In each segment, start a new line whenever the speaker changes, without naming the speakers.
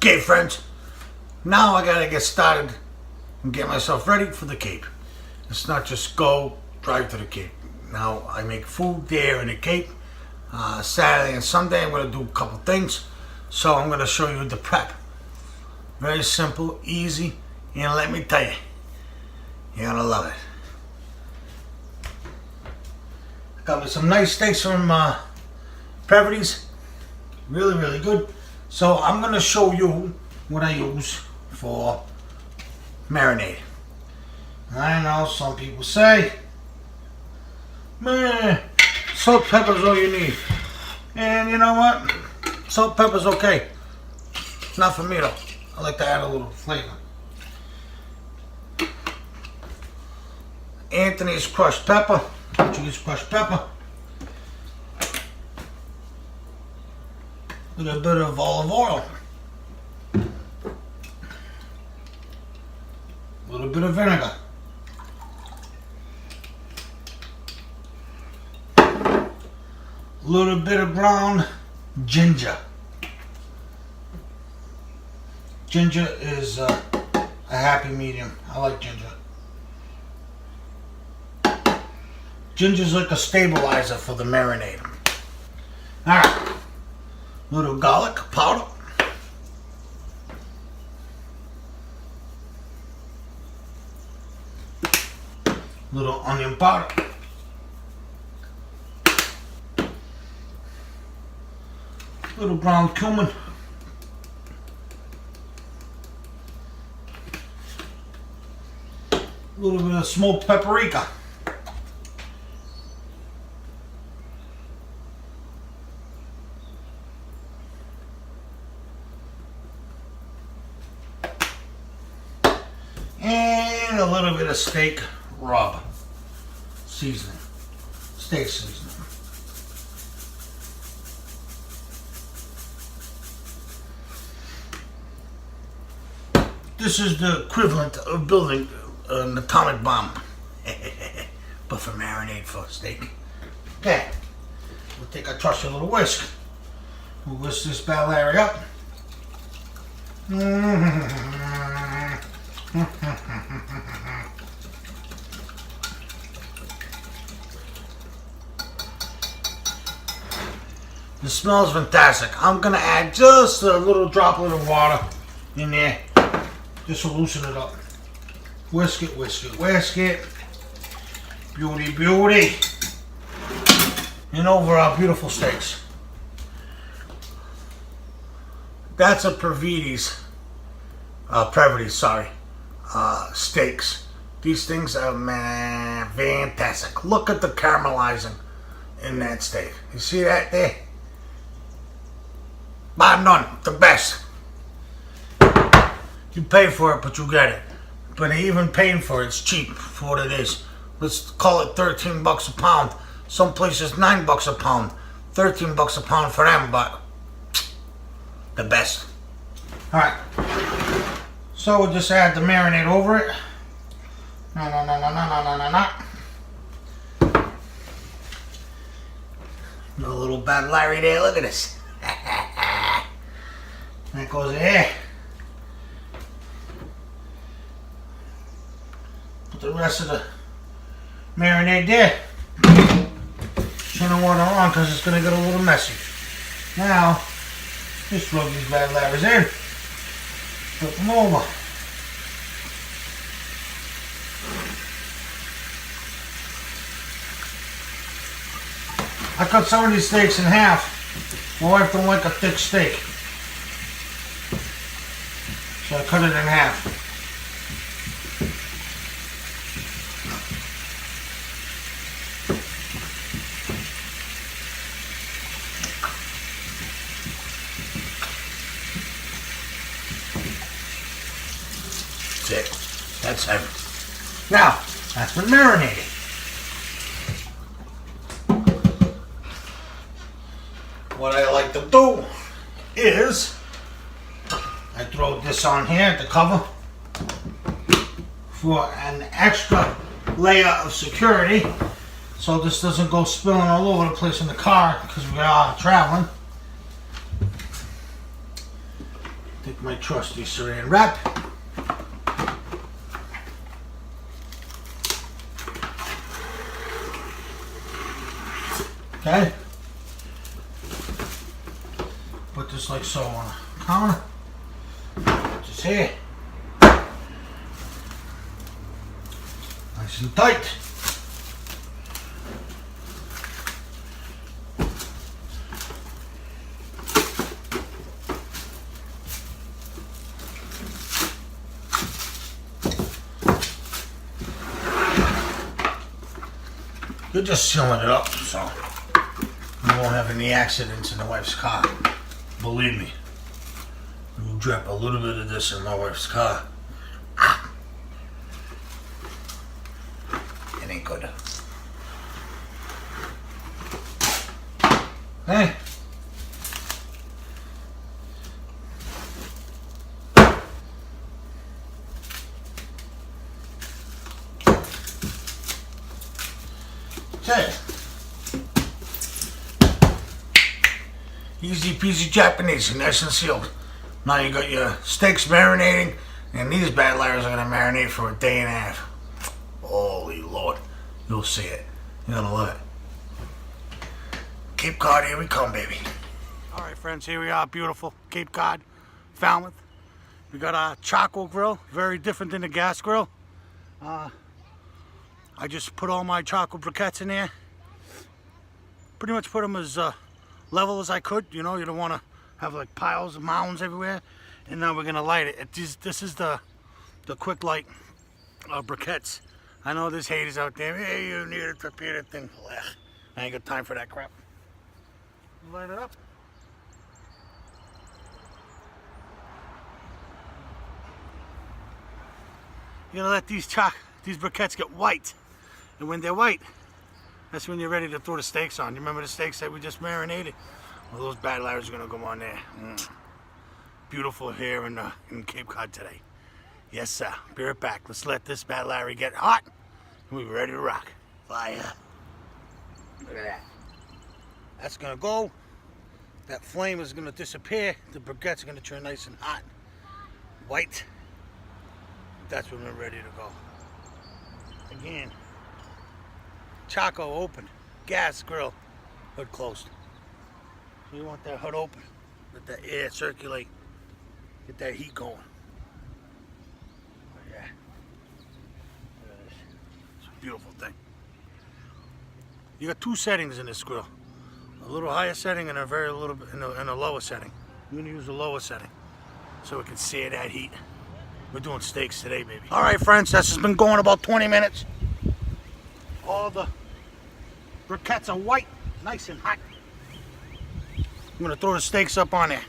Okay, friends, now I gotta get started and get myself ready for the Cape. It's not just go drive to the Cape. Now I make food there in the Cape. Saturday and Sunday I'm gonna do a couple things. So I'm gonna show you the prep. Very simple, easy, and let me tell you, you're gonna love it. Got me some nice steaks from Previties. Really, really good. So I'm gonna show you what I use for marinade. I know some people say, man, salt, pepper's all you need. And you know what? Salt, pepper's okay. Not for me though. I like to add a little flavor. Anthony's crushed pepper. Portuguese crushed pepper. A little bit of olive oil. A little bit of vinegar. A little bit of ground ginger. Ginger is a happy medium. I like ginger. Ginger's like a stabilizer for the marinade. Alright. Little garlic powder. Little onion powder. Little ground cumin. A little bit of smoked paprika. And a little bit of steak rub seasoning. Steak seasoning. This is the equivalent of building an atomic bomb. But for marinade for steak. Okay. We'll take a trusty little whisk. We'll whisk this bad Larry up. It smells fantastic. I'm gonna add just a little droplet of water in there. Just to loosen it up. Whisk it, whisk it, whisk it. Beauty, beauty. And over our beautiful steaks. That's a Previties, steaks. These things are, man, fantastic. Look at the caramelizing in that steak. You see that there? Bar none, the best. You pay for it, but you get it. But even paying for it's cheap for what it is. Let's call it 13 bucks a pound. Some places $9 a pound. 13 bucks a pound for them, but the best. Alright. So we'll just add the marinade over it. A little bad Larry there, look at this. That goes there. Put the rest of the marinade there. Turn the water on because it's going to get a little messy. Now, just rub these bad Larrys in. Flip them over. I cut some of these steaks in half. My wife don't like a thick steak. So I cut it in half. That's it. That's everything. Now, that's been marinating. What I like to do is I throw this on here, the cover, for an extra layer of security so this doesn't go spilling all over the place in the car because we are traveling. Take my trusty saran wrap. Okay. Put this like so on the counter. Put this here. Nice and tight. You're just sealing it up so you won't have any accidents in the wife's car. Believe me. You drop a little bit of this in my wife's car. It ain't good. Hey. Okay. Easy peasy Japanese, nice and sealed. Now you got your steaks marinating, and these bad liars are gonna marinate for a day and a half. Holy Lord, you'll see it. You're gonna love it. Cape Cod, here we come, baby. All right, friends, here we are, beautiful Cape Cod, Falmouth. We got our charcoal grill, very different than the gas grill. I just put all my charcoal briquettes in there. Pretty much put them as level as I could. You know, you don't want to have like piles of mounds everywhere. And now we're gonna light it. This is the quick light briquettes. I know there's haters out there. Hey, you need to prepare that thing. Ugh, I ain't got time for that crap. Light it up. You're gonna let these briquettes get white. And when they're white, that's when you're ready to throw the steaks on. You remember the steaks that we just marinated? Well, those bad liars are gonna go on there. Beautiful here in Cape Cod today. Yes, sir. Be right back. Let's let this bad Larry get hot, and we're ready to rock. Fire. Look at that. That's gonna go. That flame is gonna disappear. The briquettes are gonna turn nice and hot, white. That's when we're ready to go. Again. Charcoal open, gas grill, hood closed. So you want that hood open, let that air circulate, get that heat going. Oh, yeah. Look at this. It's a beautiful thing. You got two settings in this grill. A little higher setting and a very little bit in a lower setting. I'm gonna use the lower setting so we can sear that heat. We're doing steaks today, baby. All right, friends, this has been going about 20 minutes. All the briquettes are white, nice and hot. I'm gonna throw the steaks up on there.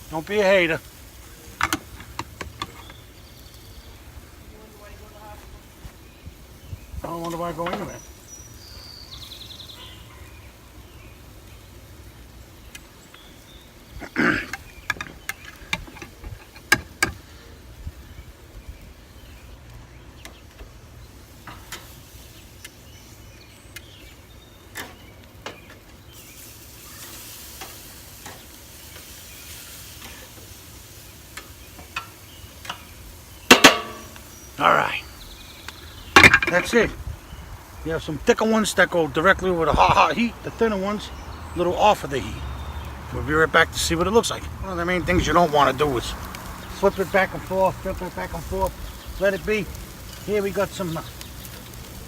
Don't be a hater. I don't wonder why I go anywhere. All right, that's it. You have some thicker ones that go directly over the hot heat. The thinner ones, a little off of the heat. We'll be right back to see what it looks like. One of the main things you don't want to do is flip it back and forth, flip it back and forth, let it be. Here we got some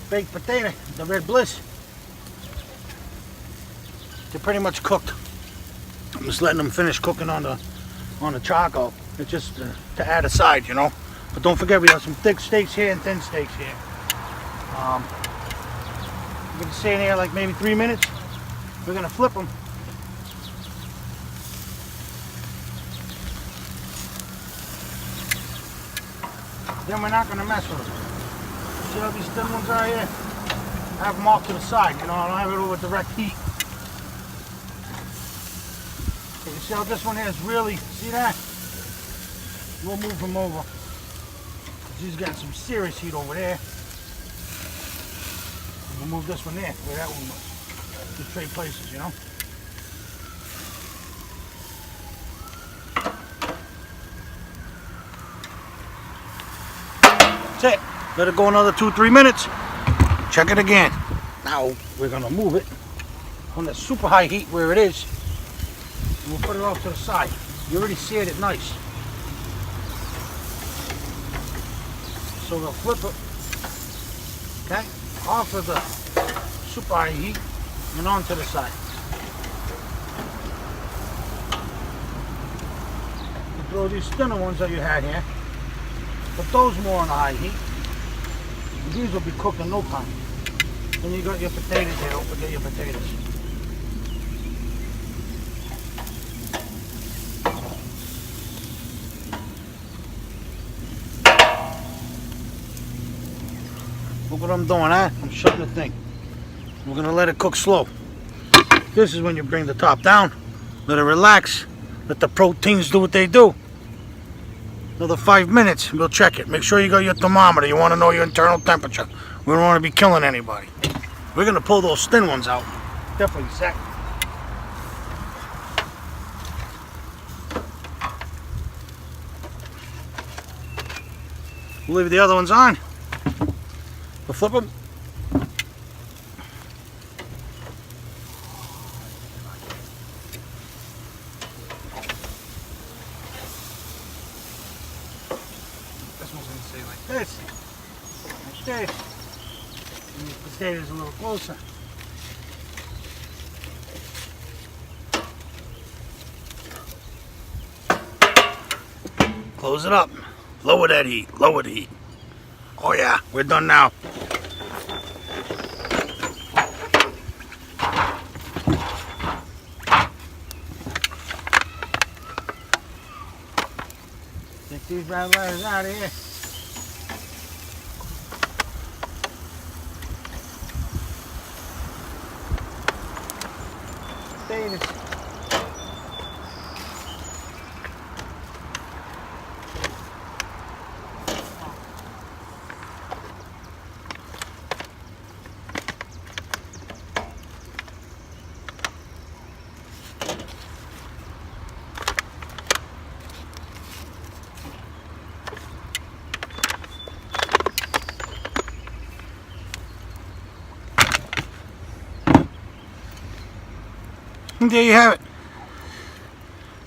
baked potato, the Red Bliss. They're pretty much cooked. I'm just letting them finish cooking on the charcoal. It's just to add a side, you know. But don't forget, we have some thick steaks here and thin steaks here. We're gonna stay in here like maybe 3 minutes. We're gonna flip them. then we're not going to mess with them. See how these thin ones are here? I have them off to the side, you know, I don't have it over direct heat. Okay, you see how this one here is really, see that? We'll move him over. He's got some serious heat over there. We'll move this one there, where that one was. Just trade places, you know? That's it. Let it go another 2-3 minutes. Check it again. Now we're gonna move it on the super high heat where it is. And we'll put it off to the side. You already seared it nice. So we'll flip it, okay, off of the super high heat and onto the side. You throw these thinner ones that you had here, put those more on the high heat. These will be cooked in no time. Then you got your potatoes here, don't forget your potatoes. Look what I'm doing, huh? I'm shutting the thing. We're gonna let it cook slow. This is when you bring the top down, let it relax, let the proteins do what they do. Another 5 minutes, we'll check it. Make sure you got your thermometer. You want to know your internal temperature. We don't want to be killing anybody. We're gonna pull those thin ones out. Definitely set. We'll leave the other ones on. We'll flip them. This one's going to stay like this. Like this. And these potatoes a little closer. Close it up. Lower that heat. Lower the heat. Oh yeah, we're done now. Get these red letters out of here. Potatoes. And there you have it.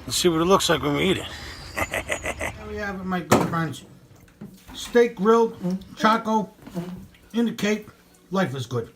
Let's see what it looks like when we eat it. There we have it, my good friends. Steak grilled, Choco, in the Cape. Life is good.